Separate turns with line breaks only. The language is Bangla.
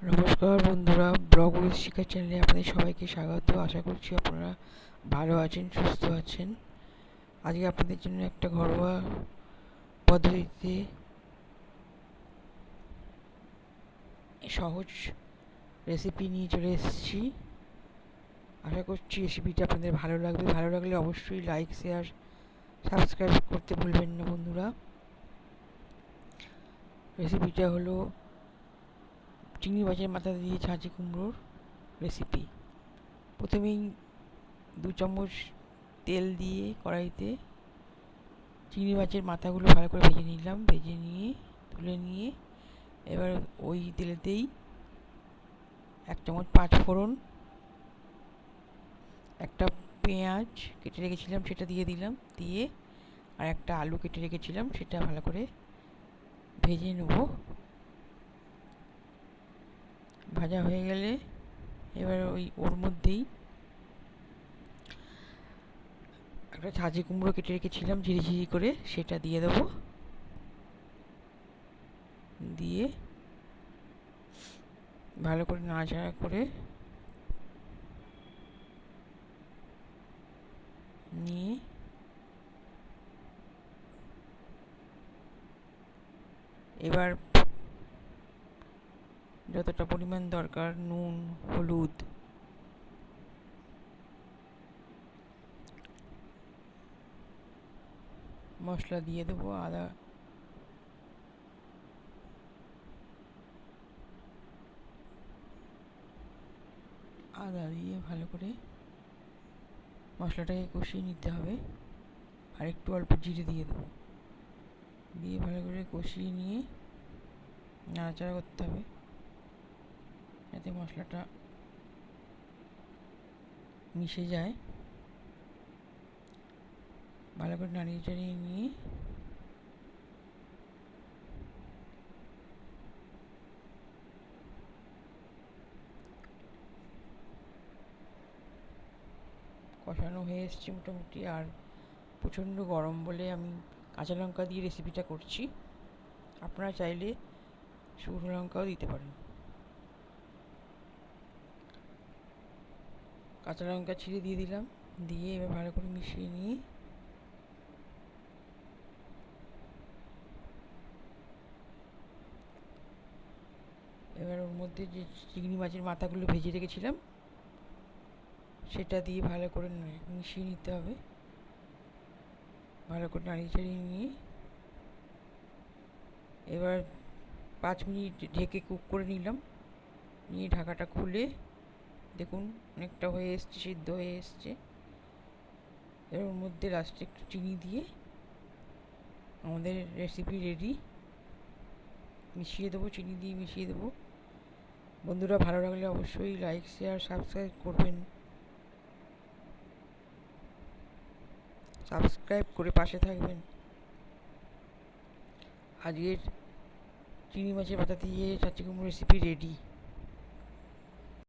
নমস্কার বন্ধুরা, ব্লগ উইথ শিখা চ্যানেলে আপনাদের সবাইকে স্বাগত। আশা করছি আপনারা ভালো আছেন, সুস্থ আছেন। আজকে আপনাদের জন্য একটা ঘরোয়া পদ্ধতিতে সহজ রেসিপি নিয়ে চলে এসেছি। আশা করছি রেসিপিটা আপনাদের ভালো লাগবে। ভালো লাগলে অবশ্যই লাইক, শেয়ার, সাবস্ক্রাইব করতে ভুলবেন না বন্ধুরা। রেসিপিটা হলো চিংড়ি মাছের মাথা দিয়ে ছাঁচি কুমড়োর রেসিপি। প্রথমেই 2 চামচ তেল দিয়ে কড়াইতে চিংড়ি মাছের মাথাগুলো ভালো করে ভেজে নিলাম। ভেজে নিয়ে তুলে নিয়ে এবার ওই তেলেতেই 1 চামচ 5 ফোড়ন, একটা পেঁয়াজ কেটে রেখেছিলাম সেটা দিয়ে দিলাম। দিয়ে আর একটা আলু কেটে রেখেছিলাম সেটা ভালো করে ভেজে নেব। ভাজা হয়ে গেলে এবার ওর মধ্যেই একটা ছাঁচি কুমড়ো কেটে রেখেছিলাম ঝিরিঝিরি করে, সেটা দিয়ে দেবো। দিয়ে ভালো করে নাড়াচাড়া করে নিয়ে এবার যতটা পরিমাণ দরকার নুন, হলুদ, মশলা দিয়ে দেবো। আদা দিয়ে ভালো করে মশলাটাকে কষিয়ে নিতে হবে। আর একটু অল্প জিরে দিয়ে দেবো। দিয়ে ভালো করে কষিয়ে নিয়ে নাড়াচাড়া করতে হবে যাতে মশলাটা মিশে যায়। ভালো করে নাড়িয়ে চাড়িয়ে নিয়ে কষানো হয়ে এসছে মোটামুটি। আর প্রচণ্ড গরম বলে আমি কাঁচা লঙ্কা দিয়ে রেসিপিটা করছি। আপনারা চাইলে শুকনো লঙ্কাও দিতে পারেন। কাঁচা লঙ্কা ছিঁড়ে দিয়ে দিলাম। দিয়ে এবার ভালো করে মিশিয়ে নিয়ে এবার ওর মধ্যে যে চিংড়ি মাছের মাথাগুলো ভেজে রেখেছিলাম সেটা দিয়ে ভালো করে মিশিয়ে নিতে হবে। ভালো করে নাড়িয়ে চাড়িয়ে নিয়ে এবার 5 মিনিট ঢেকে কুক করে নিলাম। নিয়ে ঢাকাটা খুলে দেখুন অনেকটা হয়ে এসছে, সিদ্ধ হয়ে এসছে। এর মধ্যে লাস্টে একটু চিনি দিয়ে আমাদের রেসিপি রেডি। মিশিয়ে দেবো, চিনি দিয়ে মিশিয়ে দেবো। বন্ধুরা, ভালো লাগলে অবশ্যই লাইক, শেয়ার, সাবস্ক্রাইব করবেন। সাবস্ক্রাইব করে পাশে থাকবেন। আজকের চিংড়ি মাছের মাথা দিয়ে ছাঁচি কুমড়ো রেসিপি রেডি।